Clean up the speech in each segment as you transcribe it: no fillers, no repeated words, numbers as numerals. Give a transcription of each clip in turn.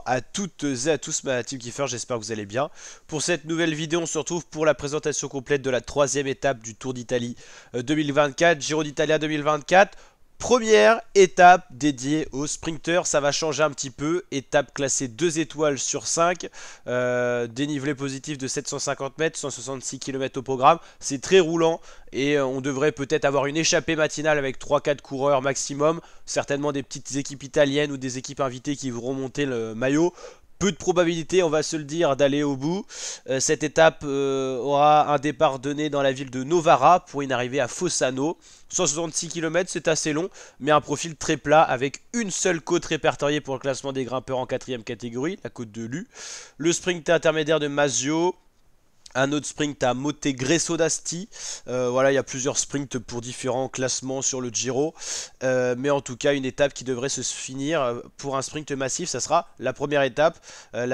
à toutes et à tous ma team Kiffer, j'espère que vous allez bien. Pour cette nouvelle vidéo, on se retrouve pour la présentation complète de la troisième étape du Tour d'Italie 2024, Giro d'Italia 2024. Première étape dédiée aux sprinters, ça va changer un petit peu. Étape classée 2 étoiles sur 5, dénivelé positif de 750 mètres, 166 km au programme. C'est très roulant et on devrait peut-être avoir une échappée matinale avec 3-4 coureurs maximum. Certainement des petites équipes italiennes ou des équipes invitées qui vont monter le maillot. Peu de probabilité, on va se le dire, d'aller au bout. Cette étape aura un départ donné dans la ville de Novara pour une arrivée à Fossano. 166 km, c'est assez long, mais un profil très plat avec une seule côte répertoriée pour le classement des grimpeurs en 4ème catégorie, la côte de Lu. Le sprint intermédiaire de Masio. Un autre sprint à Montegresso d'Asti. Voilà, il y a plusieurs sprints pour différents classements sur le Giro. Mais en tout cas, une étape qui devrait se finir pour un sprint massif. Ça sera la première étape,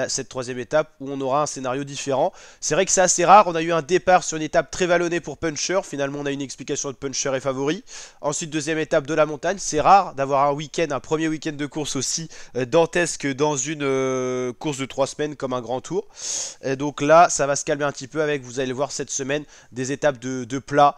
cette troisième étape, où on aura un scénario différent. C'est vrai que c'est assez rare. On a eu un départ sur une étape très vallonnée pour Puncher. Finalement, on a une explication de Puncher est favori. Ensuite, deuxième étape de la montagne. C'est rare d'avoir un week-end, un premier week-end de course aussi dantesque dans une course de 3 semaines comme un grand tour. Et donc là, ça va se calmer un petit peu avec, vous allez le voir cette semaine, des étapes de plat,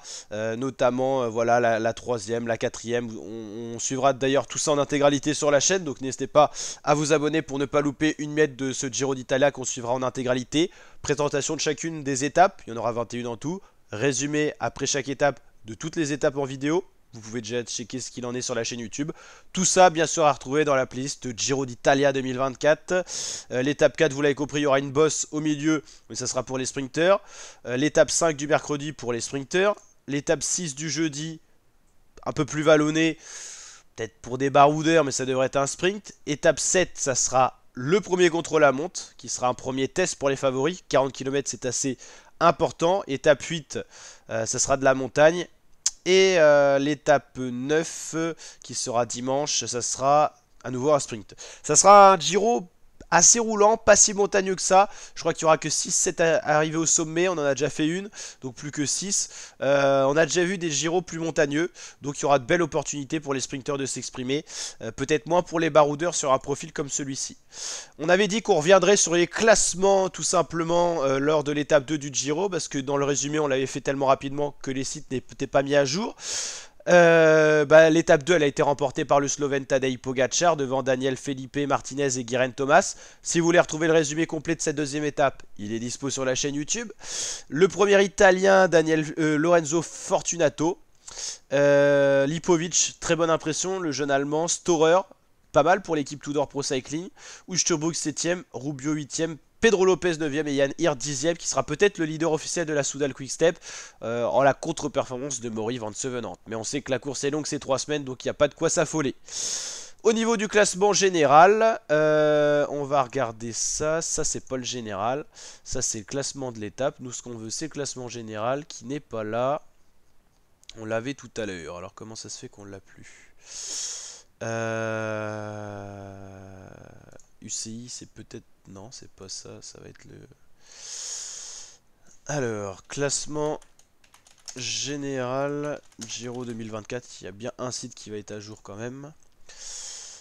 notamment voilà la troisième, la quatrième. On suivra d'ailleurs tout ça en intégralité sur la chaîne, donc n'hésitez pas à vous abonner pour ne pas louper une miette de ce Giro d'Italia qu'on suivra en intégralité. Présentation de chacune des étapes, il y en aura 21 en tout. Résumé après chaque étape de toutes les étapes en vidéo. Vous pouvez déjà checker ce qu'il en est sur la chaîne YouTube. Tout ça, bien sûr, à retrouver dans la playlist Giro d'Italia 2024. L'étape 4, vous l'avez compris, il y aura une bosse au milieu, mais ça sera pour les sprinters. L'étape 5 du mercredi pour les sprinters. L'étape 6 du jeudi, un peu plus vallonnée, peut-être pour des baroudeurs, mais ça devrait être un sprint. Étape 7, ça sera le premier contre-la-montre, qui sera un premier test pour les favoris. 40 km, c'est assez important. Étape 8, ça sera de la montagne. Et l'étape 9 qui sera dimanche, ça sera à nouveau un sprint. Ça sera un Giro assez roulant, pas si montagneux que ça. Je crois qu'il n'y aura que 6-7 arrivées au sommet, on en a déjà fait une, donc plus que 6. On a déjà vu des Giros plus montagneux, donc il y aura de belles opportunités pour les sprinteurs de s'exprimer. Peut-être moins pour les baroudeurs sur un profil comme celui-ci. On avait dit qu'on reviendrait sur les classements tout simplement lors de l'étape 2 du Giro, parce que dans le résumé on l'avait fait tellement rapidement que les sites n'étaient pas mis à jour. L'étape 2 elle a été remportée par le Slovène Tadej Pogacar devant Daniel Felipe Martinez et Geraint Thomas. Si vous voulez retrouver le résumé complet de cette deuxième étape, il est dispo sur la chaîne YouTube. Le premier italien Lorenzo Fortunato. Lipovic, très bonne impression. Le jeune allemand Storer, pas mal pour l'équipe Tudor Pro Cycling. Uchtebroek 7ème, Rubio 8ème. Pedro Lopez 9ème et Yann Hirt 10ème, qui sera peut-être le leader officiel de la Soudal Quick-Step en la contre-performance de Maury Van Sevenant. Mais on sait que la course est longue, c'est 3 semaines, donc il n'y a pas de quoi s'affoler. Au niveau du classement général, on va regarder ça. Ça, c'est pas le général. Ça, c'est le classement de l'étape. Nous, ce qu'on veut, c'est le classement général qui n'est pas là. On l'avait tout à l'heure. Alors, comment ça se fait qu'on l'a plus? UCI, c'est peut-être... Non, c'est pas ça. Ça va être le... Alors, classement général Giro 2024. Il y a bien un site qui va être à jour quand même.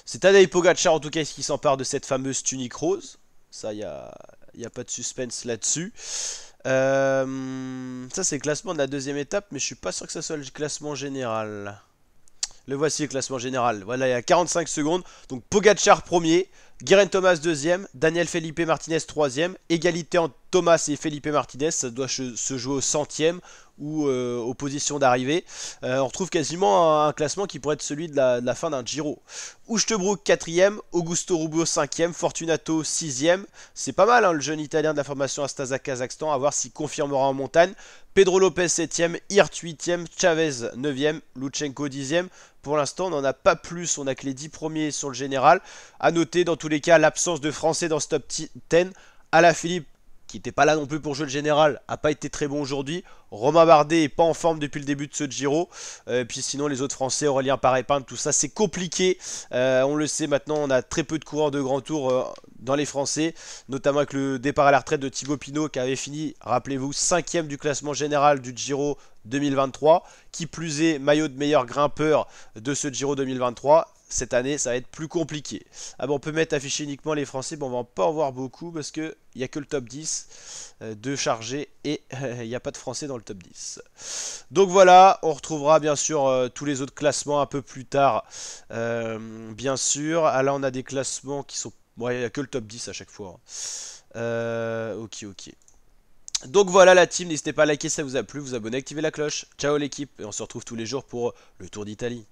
C'est Tadej Pogacar en tout cas qui s'empare de cette fameuse tunique rose. Ça, il n'y a pas de suspense là-dessus. Ça, c'est le classement de la deuxième étape, mais je suis pas sûr que ça soit le classement général. Le voici le classement général. Voilà, il y a 45 secondes. Donc Pogacar premier, Geraint Thomas deuxième, Daniel Felipe Martinez troisième. Égalité entre Thomas et Felipe Martinez. Ça doit se jouer au centième ou aux positions d'arrivée. On retrouve quasiment un classement qui pourrait être celui de la fin d'un Giro. Uchtebroek 4ème, Augusto Rubio 5ème, Fortunato 6ème. C'est pas mal hein, le jeune italien de la formation Astaza Kazakhstan, à voir s'il confirmera en montagne. Pedro Lopez 7ème, Hirt 8ème, Chavez 9ème, Lutsenko 10ème. Pour l'instant, on n'en a pas plus, on a que les 10 premiers sur le général. A noter dans tous les cas l'absence de Français dans ce top 10. Alaphilippe, qui n'était pas là non plus pour jouer le général, n'a pas été très bon aujourd'hui. Romain Bardet n'est pas en forme depuis le début de ce Giro. Puis sinon les autres Français, Aurélien Paré-Pinte, tout ça c'est compliqué. On le sait maintenant, on a très peu de coureurs de grand tour dans les Français. Notamment avec le départ à la retraite de Thibaut Pinot qui avait fini, rappelez-vous, 5ème du classement général du Giro 2023. Qui plus est, maillot de meilleur grimpeur de ce Giro 2023. cette année, ça va être plus compliqué. Ah bon, on peut mettre afficher uniquement les Français. Bon, on va pas en voir beaucoup parce que il n'y a que le top 10 de chargés et il n'y a pas de Français dans le top 10. Donc voilà, on retrouvera bien sûr tous les autres classements un peu plus tard. Bien sûr. Ah là, on a des classements qui sont... Ouais, il n'y a que le top 10 à chaque fois. Ok, ok. Donc voilà la team, n'hésitez pas à liker si ça vous a plu, vous abonner, activer la cloche. Ciao l'équipe, et on se retrouve tous les jours pour le Tour d'Italie.